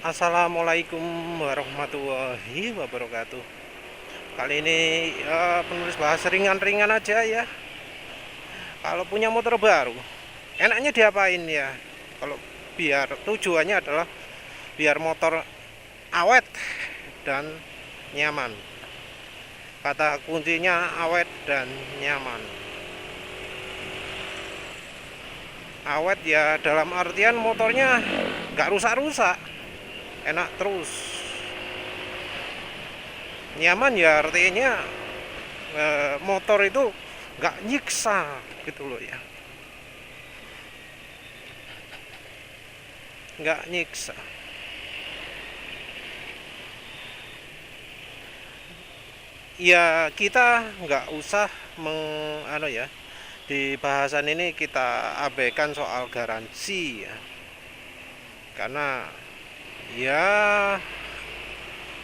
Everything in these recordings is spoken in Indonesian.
Assalamualaikum warahmatullahi wabarakatuh. Kali ini penulis bahasa ringan-ringan aja ya. Kalau punya motor baru, enaknya diapain ya? Kalau biar tujuannya adalah biar motor awet dan nyaman. Kata kuncinya awet dan nyaman. Awet ya dalam artian motornya nggak rusak-rusak, enak terus. Nyaman ya artinya motor itu nggak nyiksa gitu loh ya, nggak nyiksa. Ya kita nggak usah di bahasan ini kita abaikan soal garansi ya, karena ya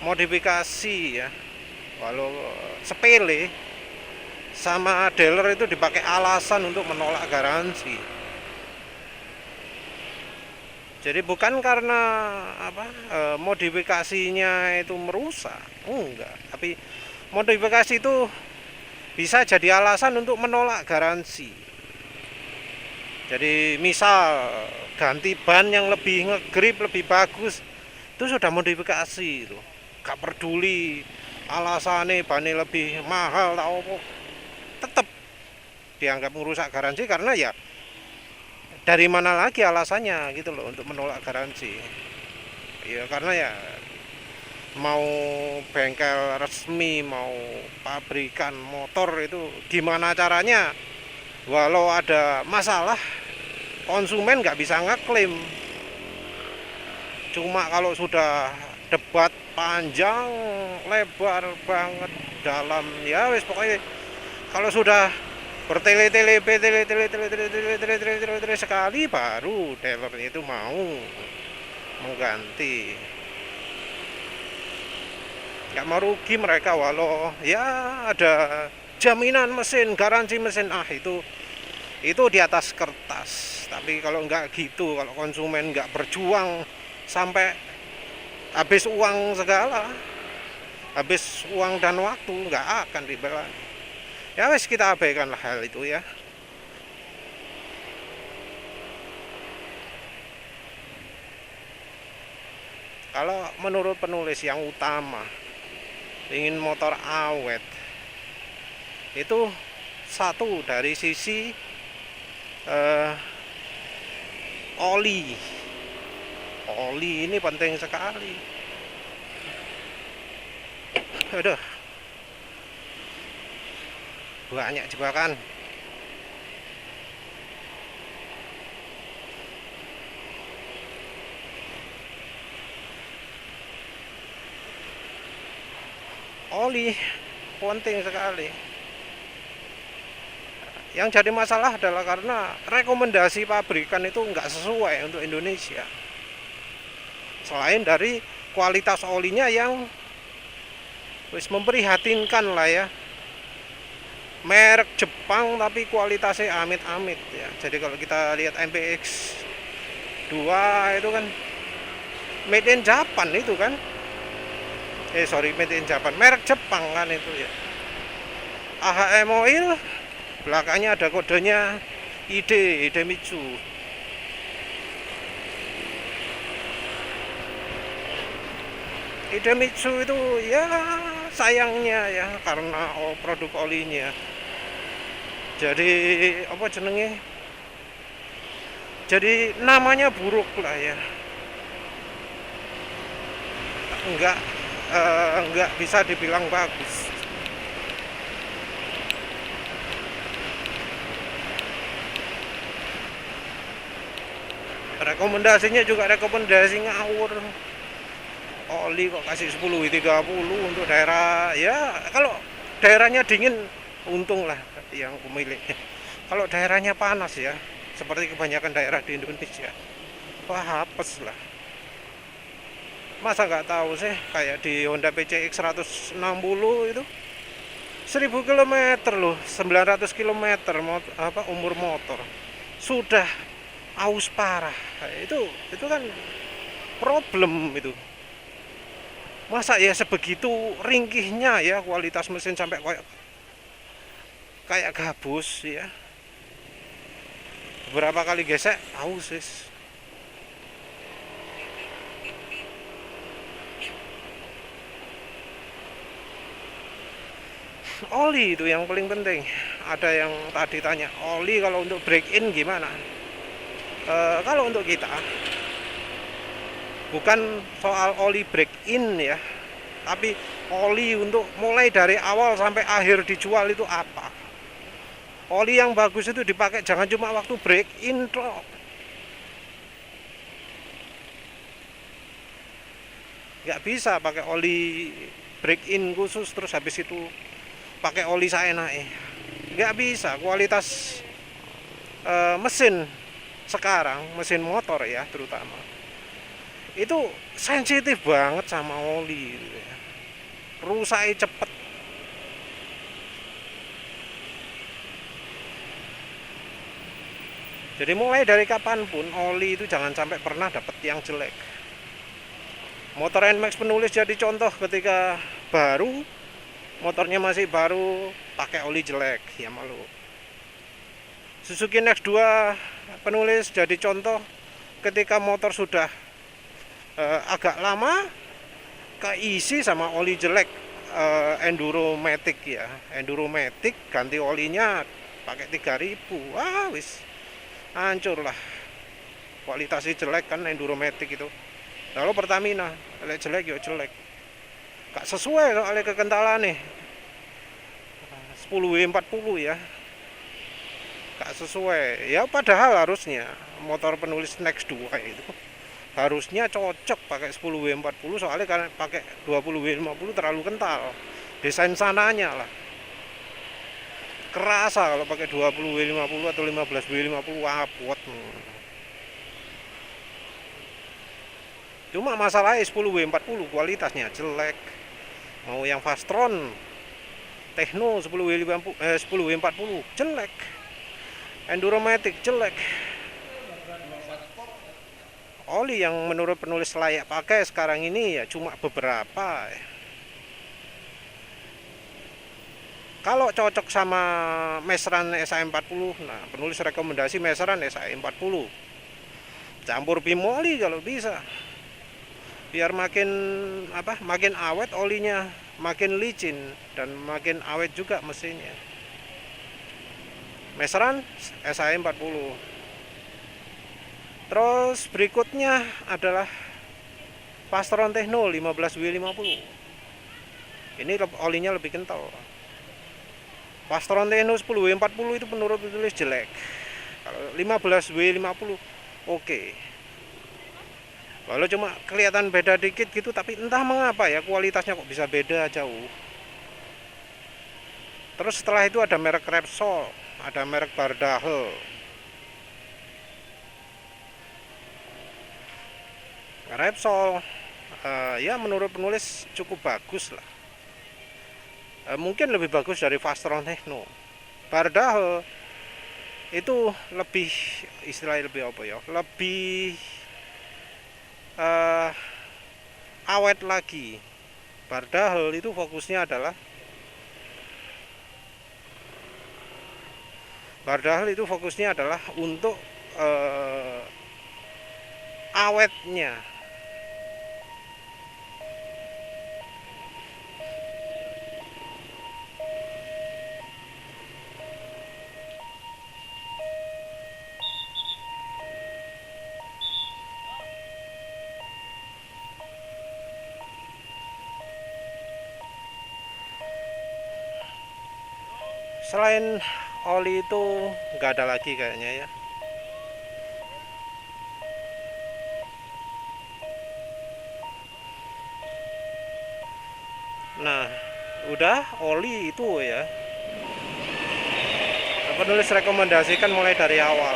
modifikasi ya, walau sepele sama dealer itu dipakai alasan untuk menolak garansi. Jadi bukan karena modifikasinya itu merusak, enggak, tapi modifikasi itu bisa jadi alasan untuk menolak garansi. Jadi misal ganti ban yang lebih ngegrip, lebih bagus, itu sudah modifikasi itu. Gak peduli alasannya bannya lebih mahal atau tetap dianggap merusak garansi, karena ya dari mana lagi alasannya gitu loh untuk menolak garansi. Ya karena ya mau bengkel resmi, mau pabrikan motor, itu gimana caranya walau ada masalah konsumen nggak bisa ngeklaim. Cuma kalau sudah debat panjang lebar banget dalam ya wis pokoknya kalau sudah bertele-tele sekali baru dealernya itu mau mengganti. Nggak mau rugi mereka walau ya ada jaminan mesin, garansi mesin, itu di atas kertas. Tapi kalau nggak gitu, kalau konsumen nggak berjuang sampai habis uang segala, habis uang dan waktu, nggak akan dibela. Ya wes kita abaikanlah hal itu ya. Kalau menurut penulis yang utama ingin motor awet, itu satu dari sisi eh, oli. Oli ini penting sekali. Aduh, banyak jebakan. Oli penting sekali. Yang jadi masalah adalah karena rekomendasi pabrikan itu nggak sesuai untuk Indonesia. Selain dari kualitas olinya yang wis memprihatinkan lah ya, merek Jepang tapi kualitasnya amit-amit ya. Jadi kalau kita lihat MPX 2 itu kan made in Japan itu kan, made in Japan, merek Jepang kan itu ya. AHM Oil belakangnya ada kodenya Idemitsu. Idemitsu itu ya sayangnya ya karena produk olinya. Jadi apa jenenge? Jadi namanya buruk lah ya. Enggak enggak bisa dibilang bagus. Rekomendasinya juga rekomendasi ngawur. Oli kok kasih 10/30 untuk daerah ya, kalau daerahnya dingin untung lah yang pemiliknya. Kalau daerahnya panas ya, seperti kebanyakan daerah di Indonesia, wah hapes lah. Masa nggak tahu sih kayak di Honda PCX 160 itu 1000 km loh, 900 km umur motor sudah aus parah. Itu kan problem itu. Masa ya sebegitu ringkihnya ya kualitas mesin sampai kayak gabus ya. Beberapa kali gesek aus sih. Oli itu yang paling penting. Ada yang tadi tanya oli kalau untuk break in gimana. Kalau untuk kita bukan soal oli break in ya, tapi oli untuk mulai dari awal sampai akhir dijual itu apa. Oli yang bagus itu dipakai jangan cuma waktu break in toh. Nggak bisa pakai oli break in khusus terus habis itu pakai oli saenake. Nggak bisa. Kualitas mesin sekarang, mesin motor ya terutama, itu sensitif banget sama oli gitu ya. Rusaknya cepet. Jadi mulai dari kapanpun oli itu jangan sampai pernah dapet yang jelek. Motor NMAX penulis jadi contoh ketika baru, motornya masih baru pakai oli jelek, ya malu. Suzuki Next 2 penulis jadi contoh ketika motor sudah agak lama keisi sama oli jelek, Enduromatic ya. Enduromatic ganti olinya pakai 3000. Wah, wis hancur lah. Kualitasnya jelek kan Enduromatic itu. Lalu Pertamina, jelek ya jelek. Gak sesuai soalnya kekentalan nih 10W40 ya, gak sesuai ya. Padahal harusnya motor penulis Next 2 itu harusnya cocok pakai 10W40, soalnya kan pakai 20W50 terlalu kental desain sananya lah. Kerasa kalau pakai 20W50 atau 15W50 abot. Cuma masalahnya 10W40 kualitasnya jelek. Mau yang Fastron Tekno 10W40 jelek. Enduromatic jelek. Oli yang menurut penulis layak pakai sekarang ini ya cuma beberapa. Kalau cocok sama Mesran SA40, nah penulis rekomendasi Mesran SA40. Campur bimoli kalau bisa. Biar makin awet olinya, makin licin dan makin awet juga mesinnya. Mesran SA40. Terus berikutnya adalah Fastron Tekno 15W50. Ini olinya lebih kental. Fastron Tekno 10W40 itu menurut penulis jelek. Kalau 15W50 oke. Walau cuma kelihatan beda dikit gitu, tapi entah mengapa ya kualitasnya kok bisa beda jauh. Terus setelah itu ada merek Repsol, ada merek Bardahel. Repsol ya menurut penulis cukup bagus lah. Mungkin lebih bagus dari Fastron Tekno. Bardahel itu lebih, istilahnya lebih apa ya, lebih awet lagi. Bardahel itu fokusnya adalah untuk awetnya. Selain oli itu nggak ada lagi kayaknya ya. Nah, udah oli itu ya. Penulis rekomendasikan mulai dari awal.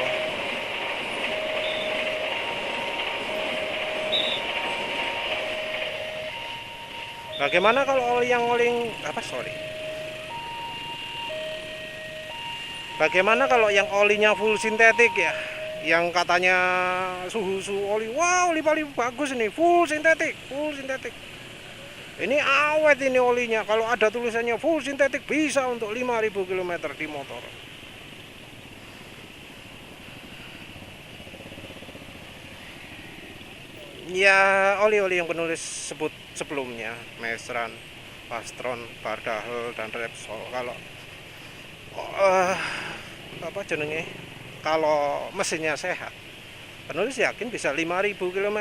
Bagaimana kalau oli yang Bagaimana kalau yang olinya full sintetik ya? yang katanya suhu oli, wah oli paling bagus ini, full sintetik, ini awet ini olinya. Kalau ada tulisannya full sintetik bisa untuk 5.000 km di motor. Ya oli-oli yang penulis sebut sebelumnya, Mesran, Pastron, Bardahel, dan Repsol. Kalau apa jenenge, kalau mesinnya sehat, penulis yakin bisa 5.000 km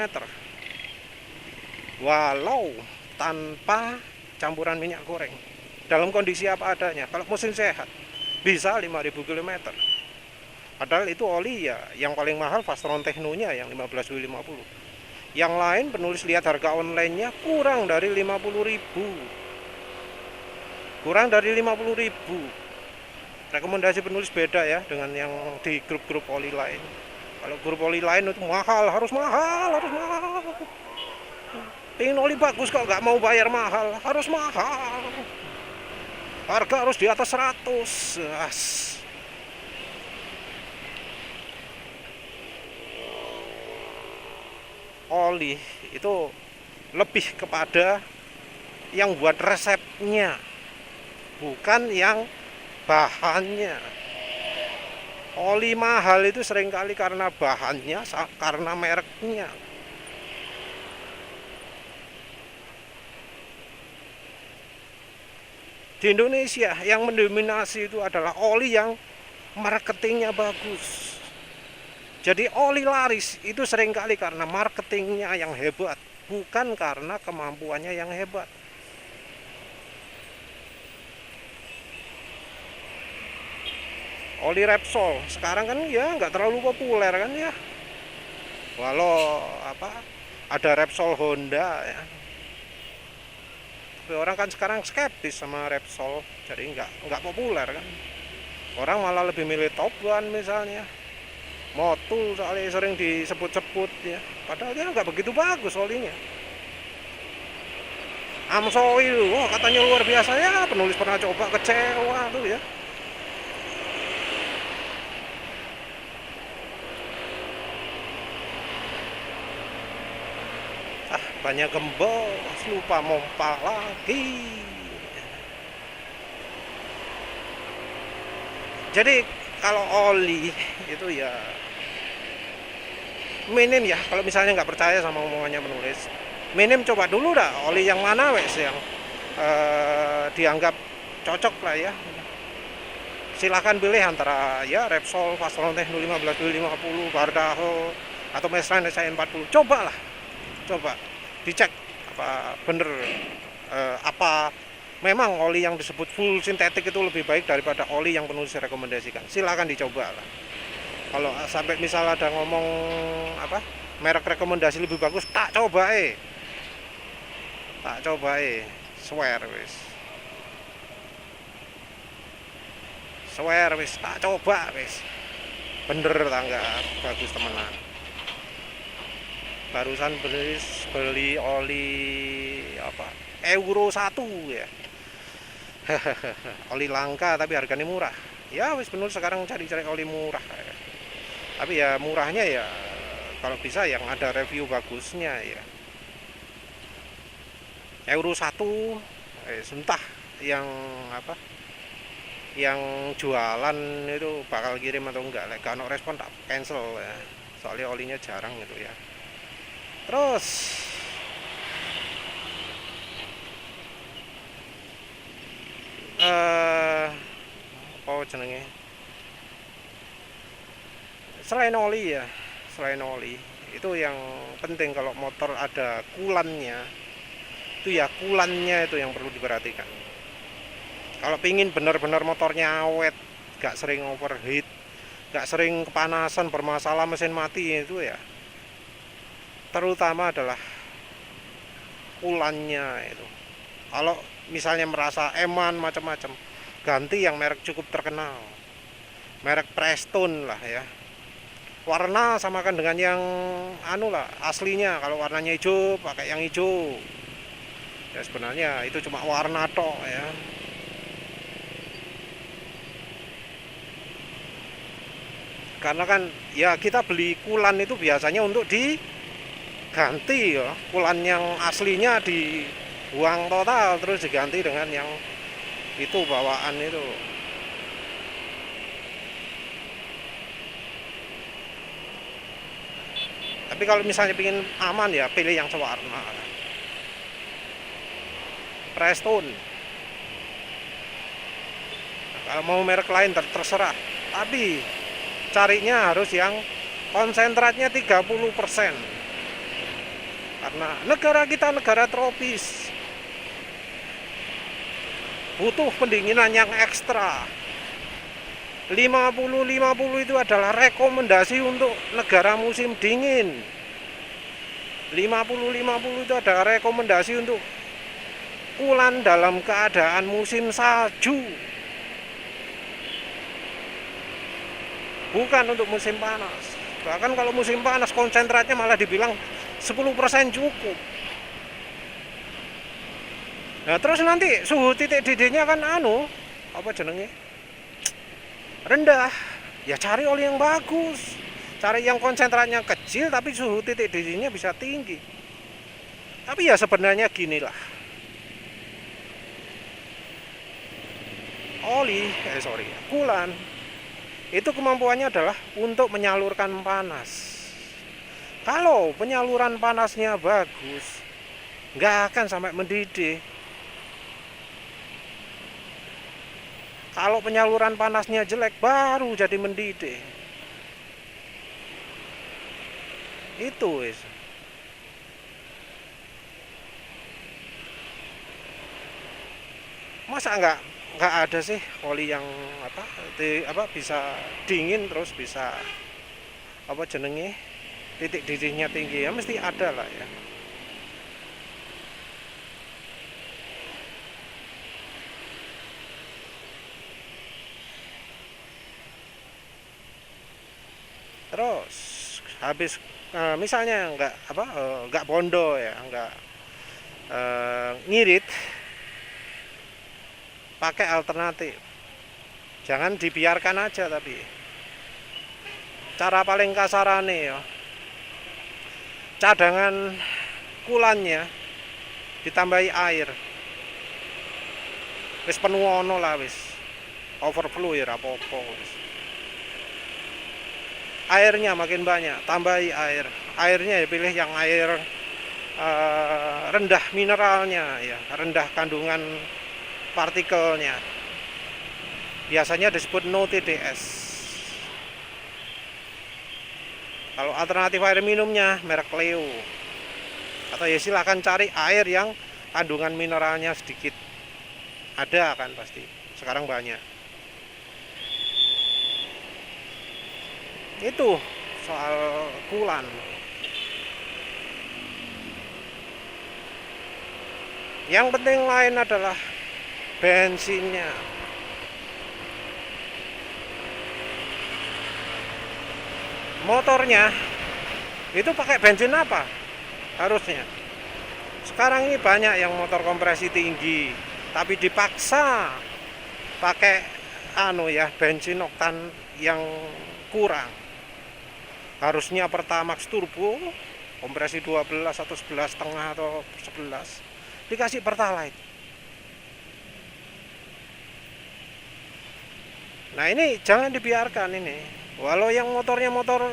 walau tanpa campuran minyak goreng, dalam kondisi apa adanya. Kalau mesin sehat bisa 5.000 km. Padahal itu oli ya, yang paling mahal Fastron Techno-nya yang 15W50. Yang lain penulis lihat harga online-nya kurang dari 50.000. Kurang dari 50.000. Rekomendasi penulis beda ya dengan yang di grup-grup oli lain. Kalau grup oli lain itu mahal, harus mahal. Pengen oli bagus kok nggak mau bayar mahal, harus mahal. Harga harus di atas 100. Oli itu lebih kepada yang buat resepnya, bukan yang bahannya. Oli mahal itu seringkali karena bahannya, karena mereknya. Di Indonesia yang mendominasi itu adalah oli yang marketingnya bagus. Jadi oli laris itu seringkali karena marketingnya yang hebat, bukan karena kemampuannya yang hebat. Oli Repsol sekarang kan ya nggak terlalu populer kan ya. Walau ada Repsol Honda ya. Tapi orang kan sekarang skeptis sama Repsol, jadi nggak populer kan. Orang malah lebih milih Top One misalnya. Motul soalnya sering disebut-sebut ya, padahal dia nggak begitu bagus olinya. Amsoil, wah katanya luar biasa ya, penulis pernah coba kecewa tuh ya. Banyak gembos, lupa mompa lagi. Jadi kalau oli itu ya minim ya, kalau misalnya nggak percaya sama omongannya penulis, minim coba dulu dah oli yang mana wes yang dianggap cocok lah ya. Silahkan pilih antara ya Repsol, Fastron Techno 15W50, Bardahel atau Mesran SI40. Coba dicek apa bener, apa memang oli yang disebut full sintetik itu lebih baik daripada oli yang penulis rekomendasikan. Silahkan dicoba lah. Kalau sampai misal ada ngomong merek rekomendasi lebih bagus, tak coba swear wis tak coba wis, bener tangga bagus temenan. Barusan beli oli Euro 1 ya. Oli langka tapi harganya murah ya, wis bener sekarang cari-cari oli murah ya. Tapi ya murahnya ya kalau bisa yang ada review bagusnya ya. Euro 1 entah yang yang jualan itu bakal kirim atau enggak. Kalau respon tak cancel ya, soalnya olinya jarang gitu ya. Terus apa jenenge, selain oli itu yang penting kalau motor ada kulannya, itu ya kulannya itu yang perlu diperhatikan. Kalau pingin benar-benar motornya awet, gak sering overheat, gak sering kepanasan, bermasalah mesin mati, itu ya terutama adalah kulannya itu. Kalau misalnya merasa eman macam-macam, ganti yang merek cukup terkenal, merek Preston lah ya. Warna samakan dengan yang aslinya. Kalau warnanya hijau, pakai yang hijau. Ya sebenarnya itu cuma warna tok ya. Karena kan ya kita beli kulan itu biasanya untuk diganti ya. Kulan yang aslinya dibuang total terus diganti dengan yang itu bawaan itu. Tapi kalau misalnya ingin aman ya pilih yang sewarna. Prestone. Nah, kalau mau merek lain terserah. Tapi carinya harus yang konsentratnya 30%. Karena negara kita negara tropis. Butuh pendinginan yang ekstra. 50-50 itu adalah rekomendasi untuk negara musim dingin. 50-50 itu adalah rekomendasi untuk kulan dalam keadaan musim salju. Bukan untuk musim panas. Bahkan kalau musim panas konsentratnya malah dibilang 10% cukup. Nah terus nanti suhu titik didihnya kan apa jenenge? Rendah. Ya cari oli yang bagus. Cari yang konsentratnya kecil tapi suhu titik didihnya bisa tinggi. Tapi ya sebenarnya ginilah. Kulan itu kemampuannya adalah untuk menyalurkan panas. Kalau penyaluran panasnya bagus, nggak akan sampai mendidih. Kalau penyaluran panasnya jelek, baru jadi mendidih. Itu wis. Masa nggak ada sih oli yang bisa dingin terus bisa apa jenenge titik didihnya tinggi, ya mesti ada lah ya. Terus habis misalnya nggak bondo ya, nggak ngirit, pakai alternatif. Jangan dibiarkan aja, tapi cara paling kasarane ya, cadangan kulannya ditambahi air. Wis penuh ono lah wis. Overflow ya apa-apa wis. Airnya makin banyak, tambahi air. Airnya ya pilih yang air rendah mineralnya ya, rendah kandungan partikelnya. Biasanya disebut no TDS. Kalau alternatif air minumnya merek Leo. Atau ya silahkan cari air yang kandungan mineralnya sedikit. Ada kan pasti. Sekarang banyak. Itu soal kulan. Yang penting lain adalah bensinnya. Motornya itu pakai bensin apa? Harusnya. Sekarang ini banyak yang motor kompresi tinggi, tapi dipaksa pakai bensin oktan yang kurang. Harusnya Pertamax turbo kompresi 12 atau 11,5 atau 11 dikasih Pertalite. Nah ini jangan dibiarkan ini. Walau yang motornya motor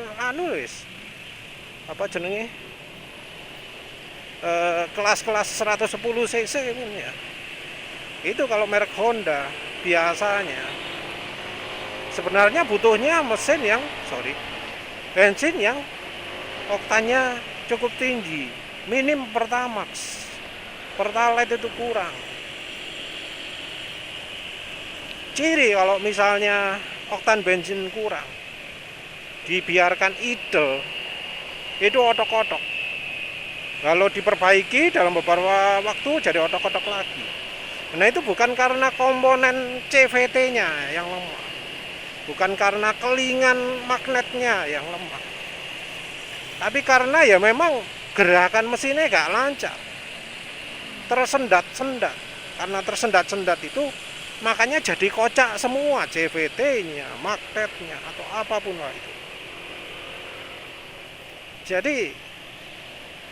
kelas-kelas 110 cc pun ya. Itu kalau merek Honda biasanya sebenarnya butuhnya bensin yang oktannya cukup tinggi, minim Pertamax. Pertalite itu kurang. Ciri kalau misalnya oktan bensin kurang, dibiarkan idle, itu otok-otok. Kalau diperbaiki dalam beberapa waktu jadi otok-otok lagi. Nah itu bukan karena komponen CVT-nya yang lemah, bukan karena kelingan magnetnya yang lemah, tapi karena ya memang gerakan mesinnya gak lancar, tersendat-sendat. Karena tersendat-sendat itu makanya jadi kocak semua CVT-nya, magnetnya atau apapun lah itu. Jadi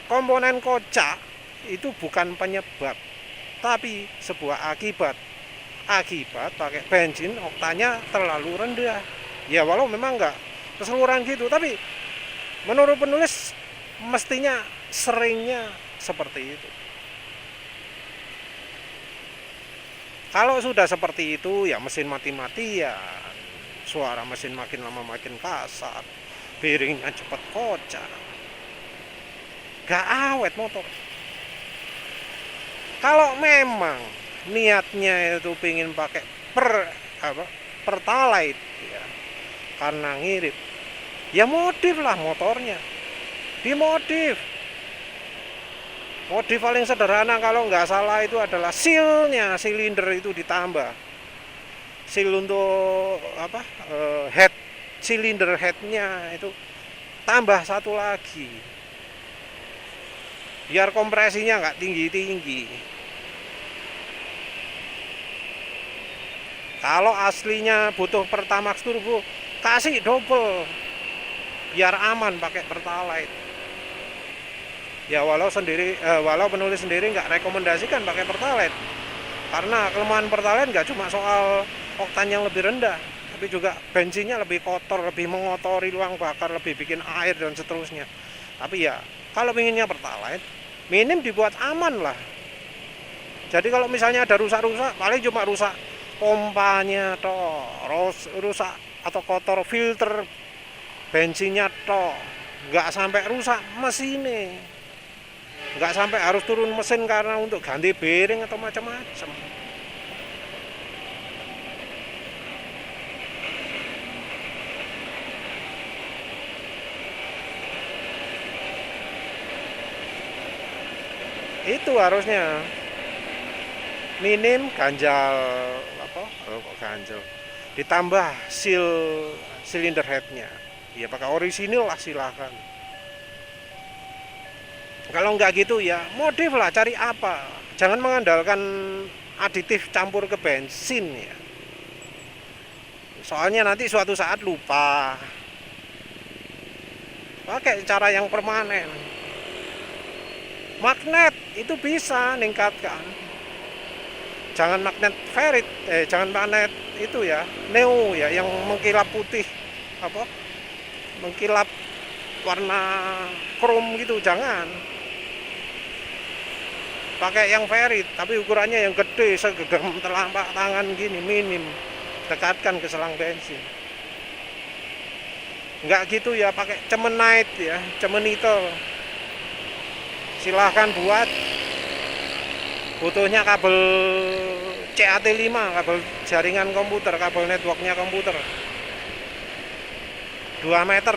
komponen kocak itu bukan penyebab, tapi sebuah akibat. Akibat pakai bensin oktanya terlalu rendah. Ya walau memang nggak keseluruhan gitu, tapi menurut penulis mestinya seringnya seperti itu. Kalau sudah seperti itu ya mesin mati-matian, suara mesin makin lama makin kasar, bearingnya cepat kocak, gak awet motor. Kalau memang niatnya itu pingin pakai pertalite ya, karena ngirit, ya modif lah motornya, dimodif. Modif paling sederhana kalau nggak salah itu adalah sealnya, silinder itu ditambah. Seal untuk head, silinder headnya itu tambah satu lagi. Biar kompresinya nggak tinggi-tinggi. Kalau aslinya butuh Pertamax turbo, kasih double. Biar aman pakai Pertalite. Ya walau penulis sendiri nggak rekomendasikan pakai Pertalite, karena kelemahan Pertalite nggak cuma soal oktan yang lebih rendah, tapi juga bensinnya lebih kotor, lebih mengotori ruang bakar, lebih bikin air dan seterusnya. Tapi ya kalau inginnya Pertalite, minim dibuat aman lah. Jadi kalau misalnya ada rusak-rusak, paling cuma rusak pompanya toh, rusak atau kotor filter bensinnya toh, nggak sampai rusak mesinnya. Nggak sampai harus turun mesin karena untuk ganti bearing atau macam-macam. Itu harusnya minim ganjal ganjal, ditambah silinder headnya. Ya pakai orisinil lah silahkan. Kalau nggak gitu ya modif lah, cari apa. Jangan mengandalkan aditif campur ke bensin ya. Soalnya nanti suatu saat lupa. Pakai cara yang permanen. Magnet itu bisa meningkatkan. Jangan magnet ferrit, jangan magnet itu ya, neo ya, yang mengkilap putih, mengkilap warna krom gitu, jangan. Pakai yang ferrit, tapi ukurannya yang gede, segenggam telapak tangan gini, minim. Dekatkan ke selang bensin. Enggak gitu ya, pakai cemenite ya, cemenite. Silahkan buat. Butuhnya kabel CAT5, kabel jaringan komputer, kabel networknya komputer. 2 meter.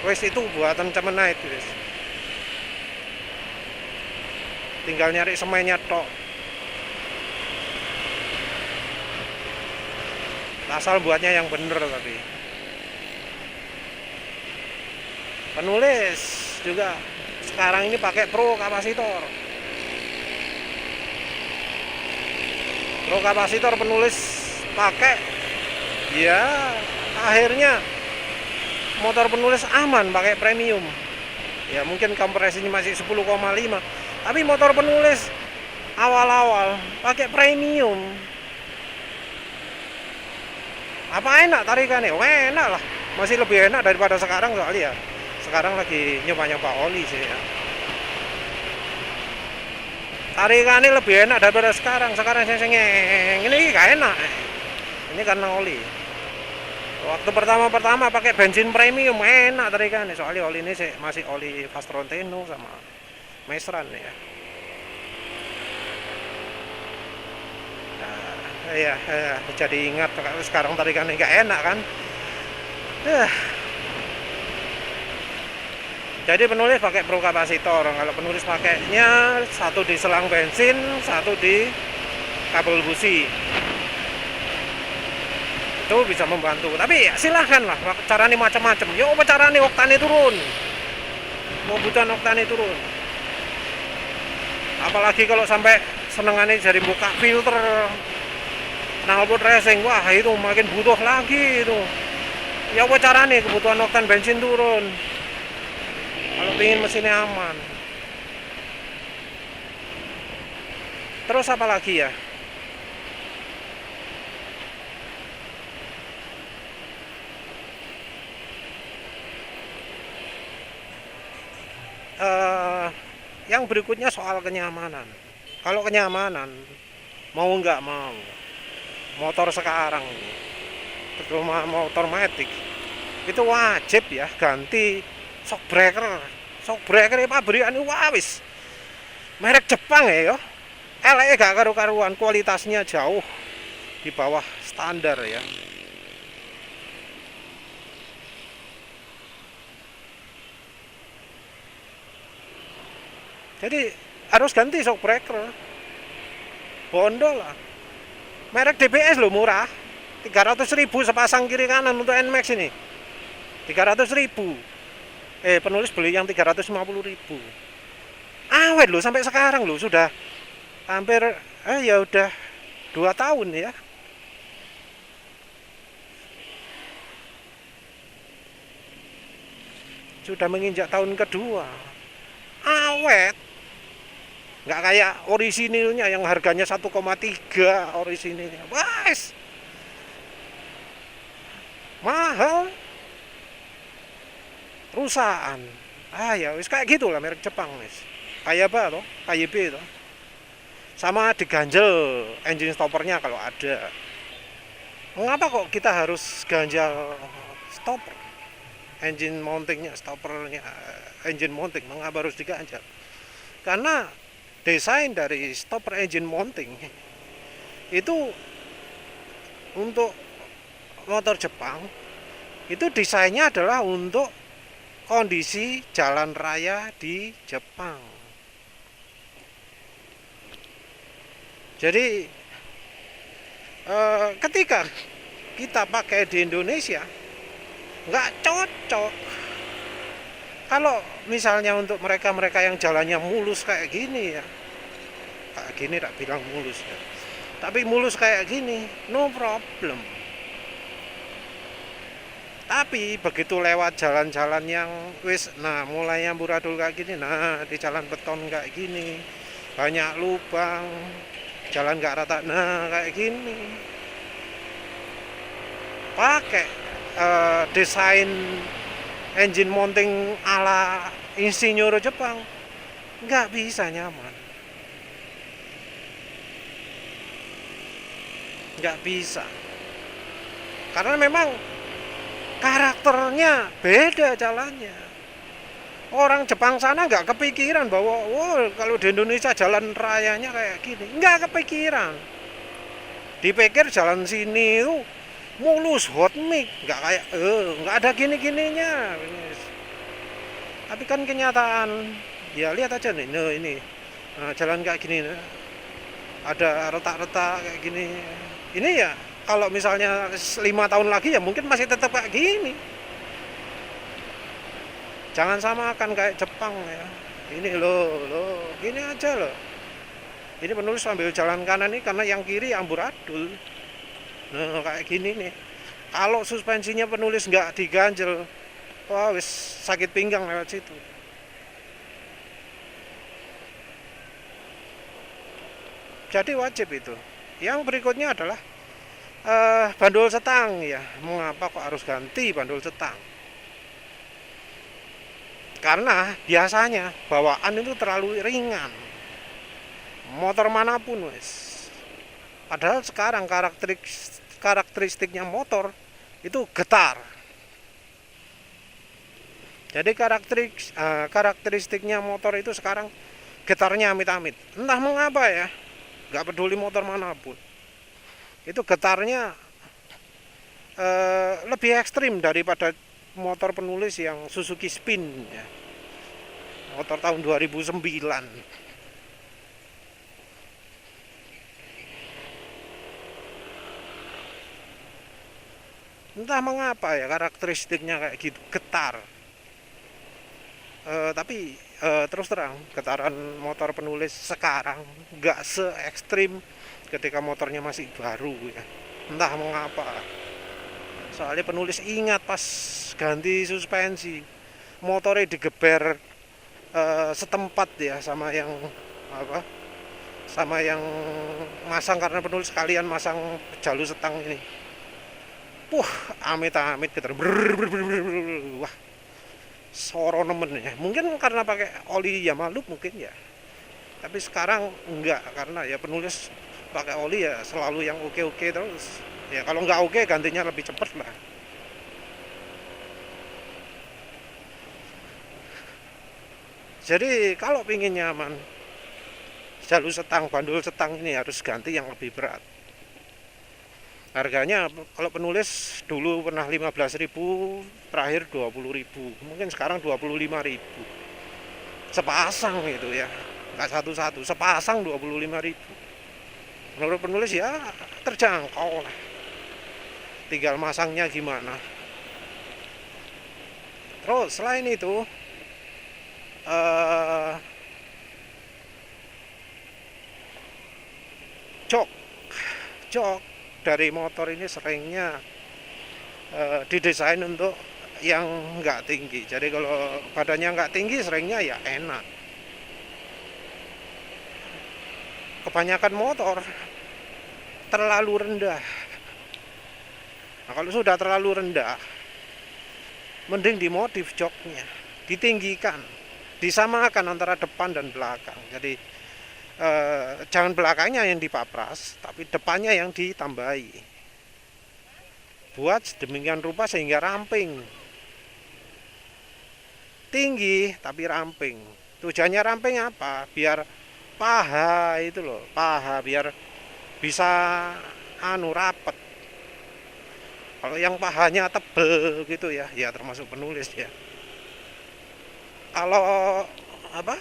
Wes itu buatan cemenite, wes. Tinggal nyari semennya tok. Asal buatnya yang bener tapi. Penulis juga sekarang ini pakai pro kapasitor. Pro kapasitor penulis pakai, ya akhirnya motor penulis aman pakai premium. Ya mungkin kompresinya masih 10,5. Tapi motor penulis awal-awal pakai premium. Apa enak tarikannya? Oh, enak lah. Masih lebih enak daripada sekarang soalnya ya. Sekarang lagi nyoba-nyoba oli sih ya. Tarikannya lebih enak daripada sekarang. Sekarang seng-sengeng. Ini gak enak. Ini karena oli. Waktu pertama pakai bensin premium enak tarikannya. Soalnya oli ini sih masih oli Fastronteno sama Maestran ya. Ya, jadi ingat sekarang tarikannya nggak enak kan. Jadi penulis pakai pro kapasitor. Kalau penulis pakainya satu di selang bensin, satu di kabel busi. Itu bisa membantu. Tapi ya silahkan lah, caranya macam-macam. Yo, apa caranya oktane turun? Mau butuhan oktane turun. Apalagi kalau sampai senengannya jadi buka filter knalpot racing, wah itu makin butuh lagi itu. Ya apa caranya kebutuhan oktan bensin turun? kalau pengen mesinnya aman. Terus apa lagi ya? eh yang berikutnya soal kenyamanan. Kalau kenyamanan, mau nggak mau, motor sekarang, terutama motor matic, itu wajib ya ganti shock breaker. Shock breaker ini pabrikan wis merek Jepang ya, yo. LE gak karu-karuan, kualitasnya jauh di bawah standar ya. Jadi harus ganti shock breaker. Bondo lah. Merek DBS lo murah. 300.000 sepasang kiri kanan untuk NMAX ini. 300.000. Penulis beli yang 350.000. Awet lo sampai sekarang lo sudah hampir ya udah 2 tahun ya. Sudah menginjak tahun kedua. Awet. Nggak kayak orisinilnya yang harganya 1,3 orisinilnya. Wes. Mahal. Rusaan. Ya wis kayak gitulah merek Jepang wis. Kayak apa toh? Kayak B toh. Sama diganjel engine stoppernya kalau ada. Mengapa kok kita harus ganjal stopper? Engine mountingnya, stoppernya, engine mounting mengapa harus diganjal? Karena desain dari stopper engine mounting itu untuk motor Jepang itu desainnya adalah untuk kondisi jalan raya di Jepang. Jadi ketika kita pakai di Indonesia nggak cocok. Kalau misalnya untuk mereka-mereka yang jalannya mulus kayak gini ya, kayak gini tak bilang mulus ya, tapi mulus kayak gini no problem. Tapi begitu lewat jalan-jalan yang wis mulai amburadul kayak gini, di jalan beton kayak gini banyak lubang, jalan gak rata, kayak gini pakai desain engine mounting ala insinyur Jepang nggak bisa nyaman, nggak bisa, karena memang karakternya beda jalannya. Orang Jepang sana nggak kepikiran bahwa kalau di Indonesia jalan rayanya kayak gini, nggak kepikiran. Dipikir jalan sini itu mulus hot mix, nggak kayak nggak ada gini-gininya. Tapi kan kenyataan ya lihat aja nih, ini jalan kayak gini, ada retak-retak kayak gini. Ini ya kalau misalnya 5 tahun lagi ya mungkin masih tetap kayak gini. Jangan samakan kayak Jepang ya. Ini loh, gini aja loh. Ini penulis sambil jalan kanan nih karena yang kiri amburadul. Kayak gini nih. Kalau suspensinya penulis nggak diganjel, wah wis sakit pinggang lewat situ. Jadi wajib itu. Yang berikutnya adalah bandul setang ya. Mengapa kok harus ganti bandul setang? Karena biasanya bawaan itu terlalu ringan. Motor manapun wis. Padahal sekarang karakteristiknya motor itu getar. Jadi karakteristiknya motor itu sekarang getarnya amit-amit. Entah mengapa ya, nggak peduli motor manapun. Itu getarnya lebih ekstrim daripada motor penulis yang Suzuki Spin ya. Motor tahun 2009. Entah mengapa ya karakteristiknya kayak gitu, getar. Tapi terus terang getaran motor penulis sekarang nggak se ekstrim ketika motornya masih baru ya. Entah mengapa. Soalnya penulis ingat pas ganti suspensi motornya digeber setempat ya sama yang apa sama yang masang, karena penulis sekalian masang jalur setang ini. Amit-amit gitu. Wah, soro nemen ya. Mungkin karena pakai oli Yamalup mungkin ya. Tapi sekarang enggak, karena ya penulis pakai oli ya selalu yang oke-oke terus. Ya kalau nggak oke gantinya lebih cepet lah. Jadi kalau pingin nyaman, jalur setang, bandul setang ini harus ganti yang lebih berat. Harganya kalau penulis dulu pernah 15.000, terakhir 20.000, mungkin sekarang 25.000. Sepasang itu ya, nggak satu-satu, sepasang 25.000. Menurut penulis ya terjangkau lah. Tinggal masangnya gimana. Terus selain itu, eh, jok, jok dari motor ini seringnya didesain untuk yang nggak tinggi. Jadi kalau badannya nggak tinggi seringnya ya enak. Kebanyakan motor terlalu rendah. Nah, kalau sudah terlalu rendah, mending dimodif joknya, ditinggikan, disamakan antara depan dan belakang. Jadi jangan belakangnya yang dipapras, tapi depannya yang ditambahi. Buat sedemikian rupa sehingga ramping, tinggi tapi ramping. Tujuannya ramping apa? Biar paha itu loh, paha biar bisa rapet. Kalau yang pahanya tebel gitu ya, ya termasuk penulis ya. Kalau apa?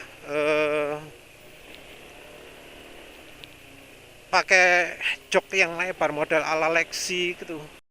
Pakai jok yang lebar model ala Lexi gitu,